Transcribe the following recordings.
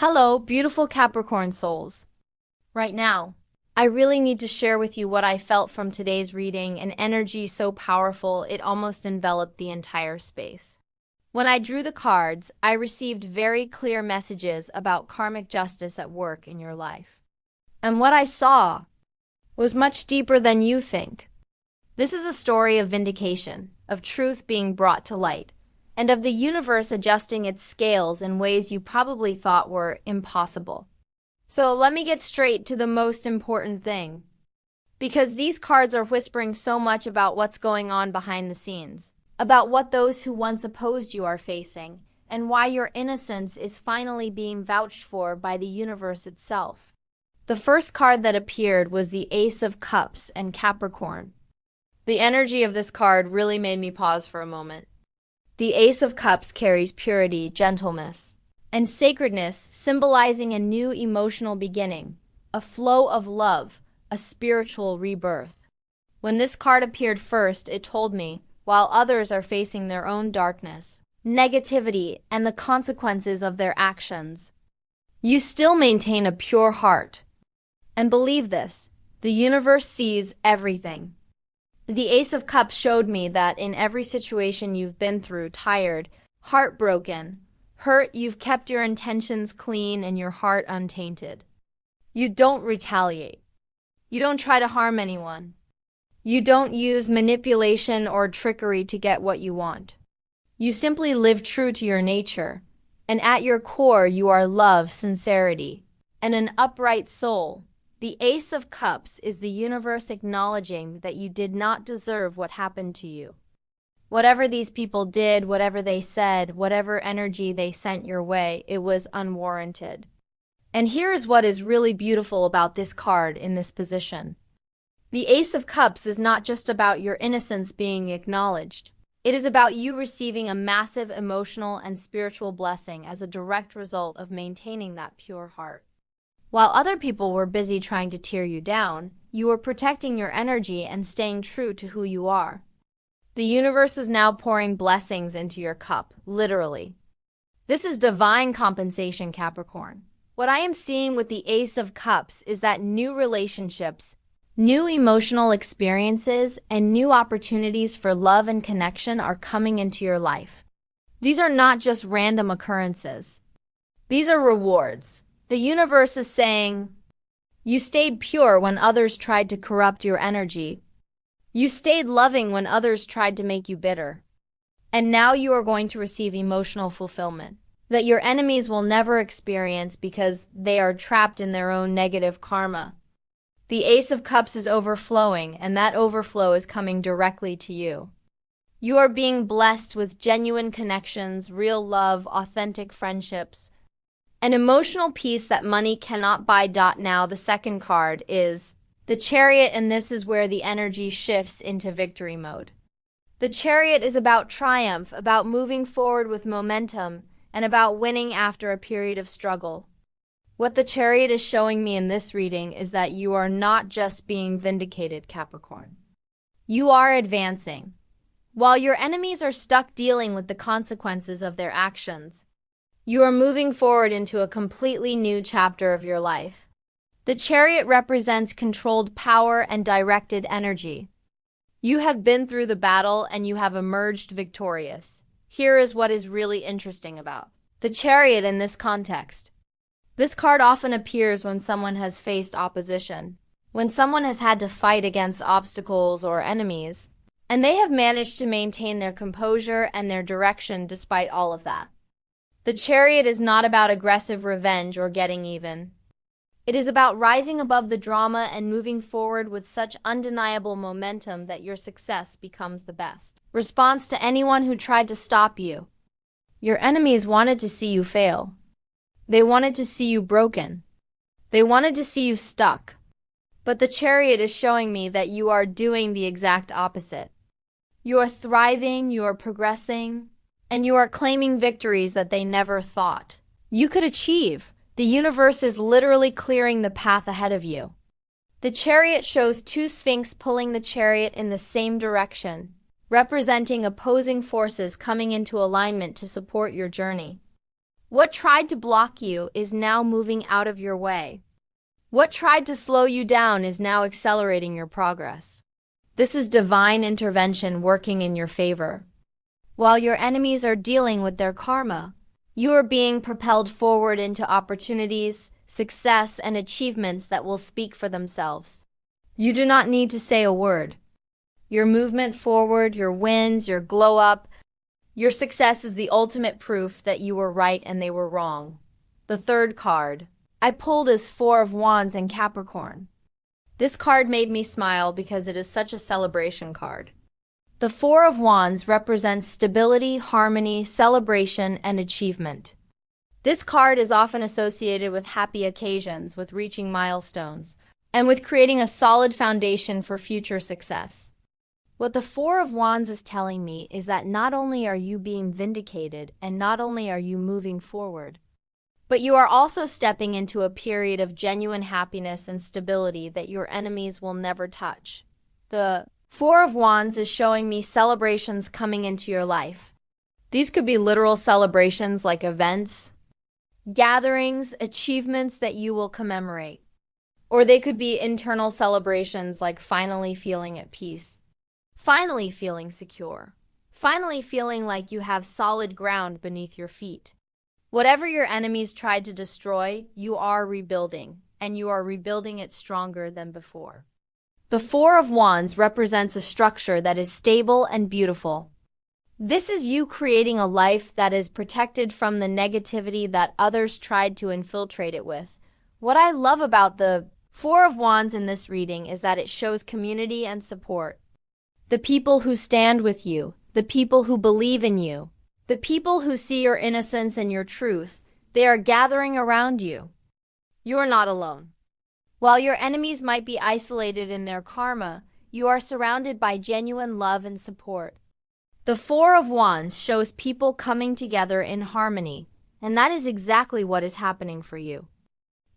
Hello, beautiful Capricorn souls. Right now, I really need to share with you what I felt from today's reading, an energy so powerful it almost enveloped the entire space. When I drew the cards, I received very clear messages about karmic justice at work in your life. And what I saw was much deeper than you think. This is a story of vindication, of truth being brought to light, and of the universe adjusting its scales in ways you probably thought were impossible. So let me get straight to the most important thing, because these cards are whispering so much about what's going on behind the scenes, about what those who once opposed you are facing, and why your innocence is finally being vouched for by the universe itself. The first card that appeared was the Ace of Cups and Capricorn. The energy of this card really made me pause for a moment. The Ace of Cups carries purity, gentleness, and sacredness, symbolizing a new emotional beginning, a flow of love, a spiritual rebirth. When this card appeared first, it told me, while others are facing their own darkness, negativity, and the consequences of their actions, you still maintain a pure heart. And believe this, the universe sees everything. The Ace of Cups showed me that in every situation you've been through, tired, heartbroken, hurt, you've kept your intentions clean and your heart untainted. You don't retaliate. You don't try to harm anyone. You don't use manipulation or trickery to get what you want. You simply live true to your nature, and at your core you are love, sincerity, and an upright soul. The Ace of Cups is the universe acknowledging that you did not deserve what happened to you. Whatever these people did, whatever they said, whatever energy they sent your way, it was unwarranted. And here is what is really beautiful about this card in this position. The Ace of Cups is not just about your innocence being acknowledged. It is about you receiving a massive emotional and spiritual blessing as a direct result of maintaining that pure heart. While other people were busy trying to tear you down, you were protecting your energy and staying true to who you are. The universe is now pouring blessings into your cup, literally. This is divine compensation, Capricorn. What I am seeing with the Ace of Cups is that new relationships, new emotional experiences, and new opportunities for love and connection are coming into your life. These are not just random occurrences. These are rewards. The universe is saying, you stayed pure when others tried to corrupt your energy. You stayed loving when others tried to make you bitter. And now you are going to receive emotional fulfillment that your enemies will never experience because they are trapped in their own negative karma. The Ace of Cups is overflowing, and that overflow is coming directly to you. You are being blessed with genuine connections, real love, authentic friendships, an emotional peace that money cannot buy. Now, the second card is the Chariot, and this is where the energy shifts into victory mode. The Chariot is about triumph, about moving forward with momentum, and about winning after a period of struggle. What the Chariot is showing me in this reading is that you are not just being vindicated, Capricorn. You are advancing. While your enemies are stuck dealing with the consequences of their actions, you are moving forward into a completely new chapter of your life. The Chariot represents controlled power and directed energy. You have been through the battle and you have emerged victorious. Here is what is really interesting about the Chariot in this context. This card often appears when someone has faced opposition, when someone has had to fight against obstacles or enemies, and they have managed to maintain their composure and their direction despite all of that. The Chariot is not about aggressive revenge or getting even. It is about rising above the drama and moving forward with such undeniable momentum that your success becomes the best response to anyone who tried to stop you. Your enemies wanted to see you fail. They wanted to see you broken. They wanted to see you stuck. But the Chariot is showing me that you are doing the exact opposite. You are thriving, you are progressing, and you are claiming victories that they never thought you could achieve. The universe is literally clearing the path ahead of you. The Chariot shows two Sphinx pulling the Chariot in the same direction, representing opposing forces coming into alignment to support your journey. What tried to block you is now moving out of your way. What tried to slow you down is now accelerating your progress. This is divine intervention working in your favor. While your enemies are dealing with their karma, you are being propelled forward into opportunities, success, and achievements that will speak for themselves. You do not need to say a word. Your movement forward, your wins, your glow up, your success is the ultimate proof that you were right and they were wrong. The third card I pulled is Four of Wands in Capricorn. This card made me smile because it is such a celebration card. The Four of Wands represents stability, harmony, celebration, and achievement. This card is often associated with happy occasions, with reaching milestones, and with creating a solid foundation for future success. What the Four of Wands is telling me is that not only are you being vindicated and not only are you moving forward, but you are also stepping into a period of genuine happiness and stability that your enemies will never touch. The Four of Wands is showing me celebrations coming into your life. These could be literal celebrations like events, gatherings, achievements that you will commemorate. Or they could be internal celebrations like finally feeling at peace, finally feeling secure, finally feeling like you have solid ground beneath your feet. Whatever your enemies tried to destroy, you are rebuilding, and you are rebuilding it stronger than before. The Four of Wands represents a structure that is stable and beautiful. This is you creating a life that is protected from the negativity that others tried to infiltrate it with. What I love about the Four of Wands in this reading is that it shows community and support. The people who stand with you, the people who believe in you, the people who see your innocence and your truth, they are gathering around you. You are not alone. While your enemies might be isolated in their karma, you are surrounded by genuine love and support. The Four of Wands shows people coming together in harmony, and that is exactly what is happening for you.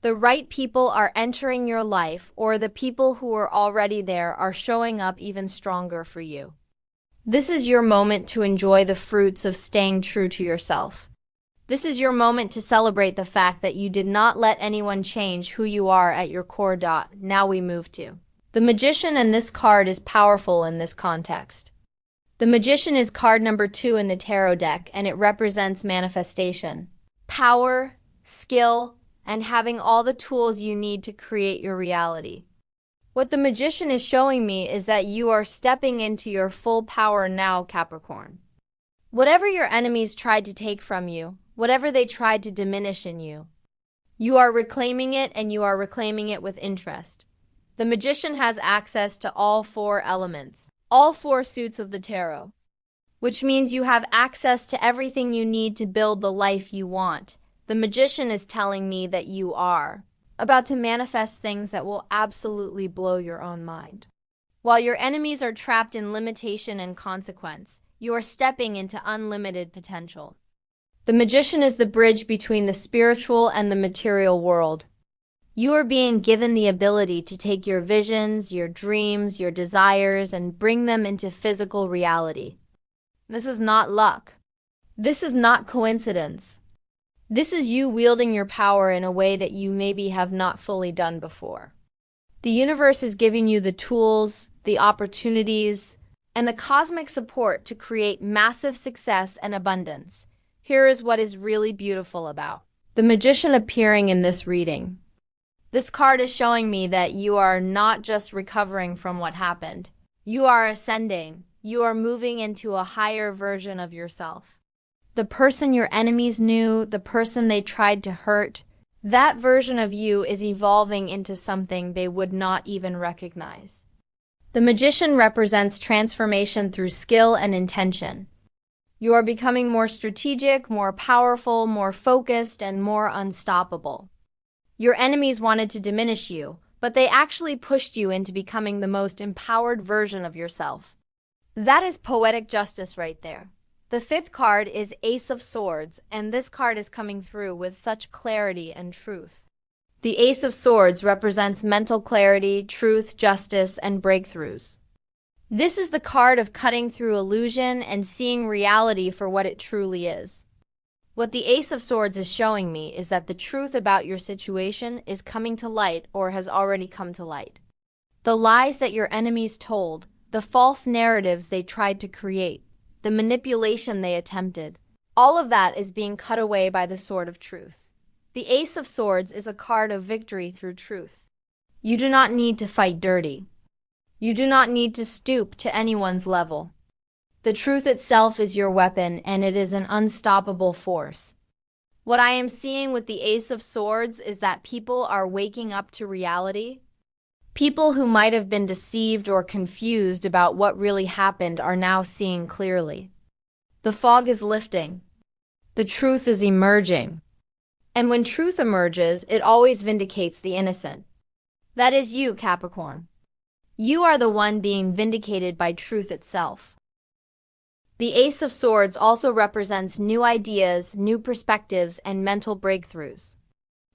The right people are entering your life, or the people who are already there are showing up even stronger for you. This is your moment to enjoy the fruits of staying true to yourself. This is your moment to celebrate the fact that you did not let anyone change who you are at your core. Now we move to the Magician, and this card is powerful in this context. The Magician is card number 2 in the tarot deck, and it represents manifestation, power, skill, and having all the tools you need to create your reality. What the Magician is showing me is that you are stepping into your full power now, Capricorn. Whatever your enemies tried to take from you, whatever they tried to diminish in you, you are reclaiming it, and you are reclaiming it with interest. The Magician has access to all 4 elements, all 4 suits of the tarot, which means you have access to everything you need to build the life you want. The Magician is telling me that you are about to manifest things that will absolutely blow your own mind. While your enemies are trapped in limitation and consequence, you are stepping into unlimited potential. The Magician is the bridge between the spiritual and the material world. You are being given the ability to take your visions, your dreams, your desires, and bring them into physical reality. This is not luck. This is not coincidence. This is you wielding your power in a way that you maybe have not fully done before. The universe is giving you the tools, the opportunities, and the cosmic support to create massive success and abundance. Here is what is really beautiful about the Magician appearing in this reading. This card is showing me that you are not just recovering from what happened. You are ascending. You are moving into a higher version of yourself. The person your enemies knew, the person they tried to hurt, that version of you is evolving into something they would not even recognize. The Magician represents transformation through skill and intention. You are becoming more strategic, more powerful, more focused, and more unstoppable. Your enemies wanted to diminish you, but they actually pushed you into becoming the most empowered version of yourself. That is poetic justice right there. The 5th card is Ace of Swords, and this card is coming through with such clarity and truth. The Ace of Swords represents mental clarity, truth, justice, and breakthroughs. This is the card of cutting through illusion and seeing reality for what it truly is. What the Ace of Swords is showing me is that the truth about your situation is coming to light or has already come to light. The lies that your enemies told, the false narratives they tried to create, the manipulation they attempted, all of that is being cut away by the Sword of Truth. The Ace of Swords is a card of victory through truth. You do not need to fight dirty. You do not need to stoop to anyone's level. The truth itself is your weapon, and it is an unstoppable force. What I am seeing with the Ace of Swords is that people are waking up to reality. People who might have been deceived or confused about what really happened are now seeing clearly. The fog is lifting. The truth is emerging. And when truth emerges, it always vindicates the innocent. That is you, Capricorn. You are the one being vindicated by truth itself. The Ace of Swords also represents new ideas, new perspectives, and mental breakthroughs.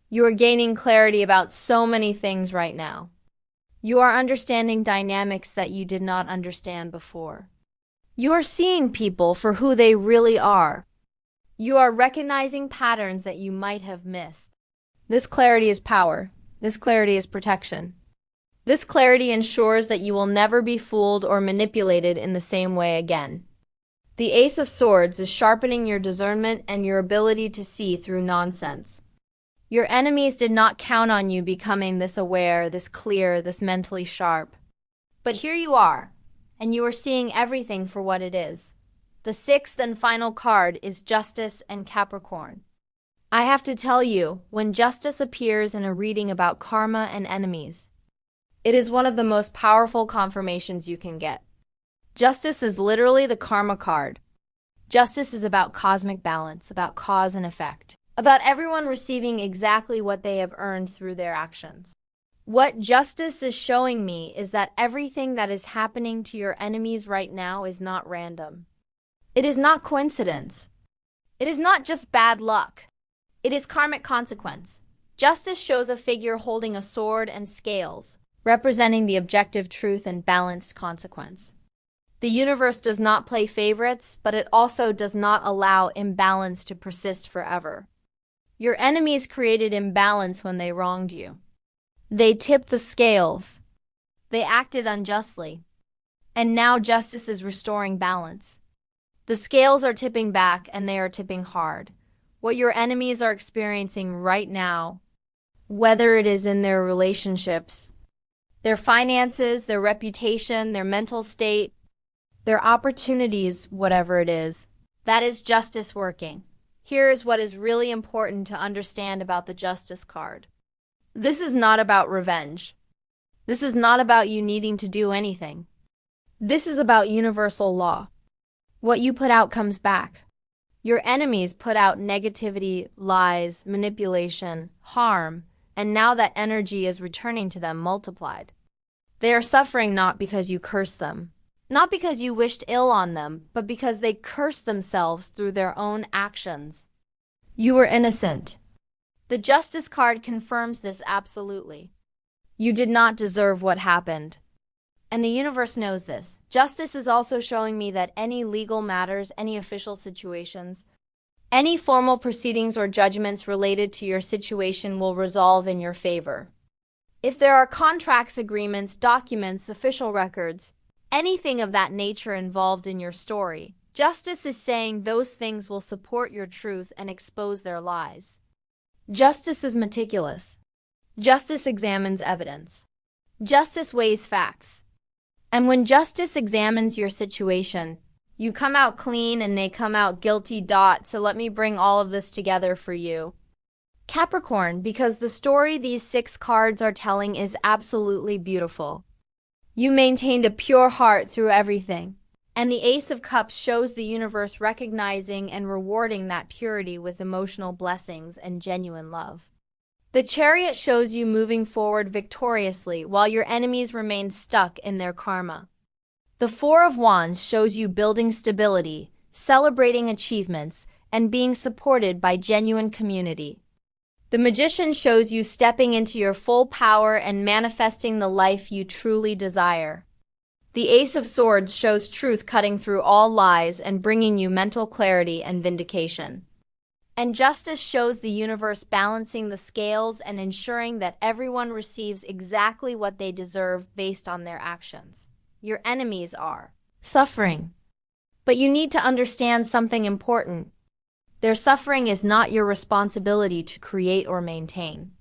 You are gaining clarity about so many things right now. You are understanding dynamics that you did not understand before. You are seeing people for who they really are. You are recognizing patterns that you might have missed. This clarity is power. This clarity is protection. This clarity ensures that you will never be fooled or manipulated in the same way again. The Ace of Swords is sharpening your discernment and your ability to see through nonsense. Your enemies did not count on you becoming this aware, this clear, this mentally sharp. But here you are, and you are seeing everything for what it is. The sixth and final card is Justice and Capricorn. I have to tell you, when justice appears in a reading about karma and enemies, it is one of the most powerful confirmations you can get. Justice is literally the karma card. Justice is about cosmic balance, about cause and effect, about everyone receiving exactly what they have earned through their actions. What justice is showing me is that everything that is happening to your enemies right now is not random. It is not coincidence. It is not just bad luck. It is karmic consequence. Justice shows a figure holding a sword and scales, representing the objective truth and balanced consequence. The universe does not play favorites, but it also does not allow imbalance to persist forever. Your enemies created imbalance when they wronged you. They tipped the scales. They acted unjustly. And now justice is restoring balance. The scales are tipping back, and they are tipping hard. What your enemies are experiencing right now, whether it is in their relationships, their finances, their reputation, their mental state, their opportunities, whatever it is, that is justice working. Here is what is really important to understand about the Justice card. This is not about revenge. This is not about you needing to do anything. This is about universal law. What you put out comes back. Your enemies put out negativity, lies, manipulation, harm, and now that energy is returning to them multiplied. They are suffering not because you cursed them, not because you wished ill on them, but because they cursed themselves through their own actions. You were innocent. The Justice card confirms this absolutely. You did not deserve what happened. And the universe knows this. Justice is also showing me that any legal matters, any official situations, any formal proceedings or judgments related to your situation will resolve in your favor. If there are contracts, agreements, documents, official records, anything of that nature involved in your story, justice is saying those things will support your truth and expose their lies. Justice is meticulous. Justice examines evidence. Justice weighs facts. And when justice examines your situation, you come out clean and they come out guilty. So let me bring all of this together for you. Capricorn, because the story these 6 cards are telling is absolutely beautiful. You maintained a pure heart through everything. And the Ace of Cups shows the universe recognizing and rewarding that purity with emotional blessings and genuine love. The Chariot shows you moving forward victoriously while your enemies remain stuck in their karma. The Four of Wands shows you building stability, celebrating achievements, and being supported by genuine community. The Magician shows you stepping into your full power and manifesting the life you truly desire. The Ace of Swords shows truth cutting through all lies and bringing you mental clarity and vindication. And justice shows the universe balancing the scales and ensuring that everyone receives exactly what they deserve based on their actions. Your enemies are suffering. But you need to understand something important. Their suffering is not your responsibility to create or maintain.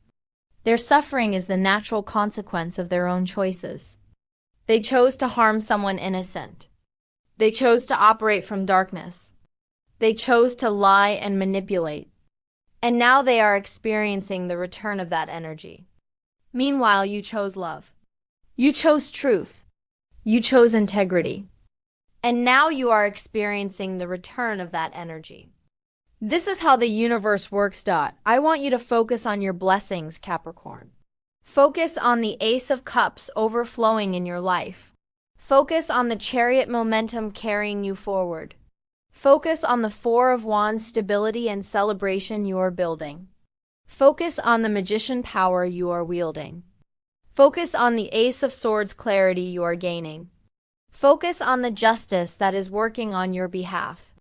Their suffering is the natural consequence of their own choices. They chose to harm someone innocent. They chose to operate from darkness. They chose to lie and manipulate. And now they are experiencing the return of that energy. Meanwhile, you chose love. You chose truth. You chose integrity. And now you are experiencing the return of that energy. This is how the universe works. I want you to focus on your blessings, Capricorn. Focus on the Ace of Cups overflowing in your life. Focus on the Chariot momentum carrying you forward. Focus on the Four of Wands stability and celebration you are building. Focus on the Magician power you are wielding. Focus on the Ace of Swords clarity you are gaining. Focus on the justice that is working on your behalf.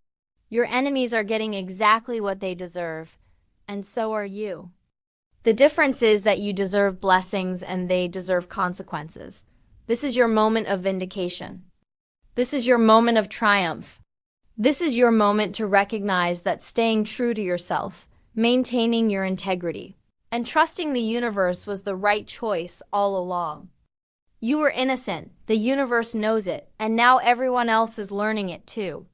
Your enemies are getting exactly what they deserve, and so are you. The difference is that you deserve blessings and they deserve consequences. This is your moment of vindication. This is your moment of triumph. This is your moment to recognize that staying true to yourself, maintaining your integrity, and trusting the universe was the right choice all along. You were innocent, the universe knows it, and now everyone else is learning it too.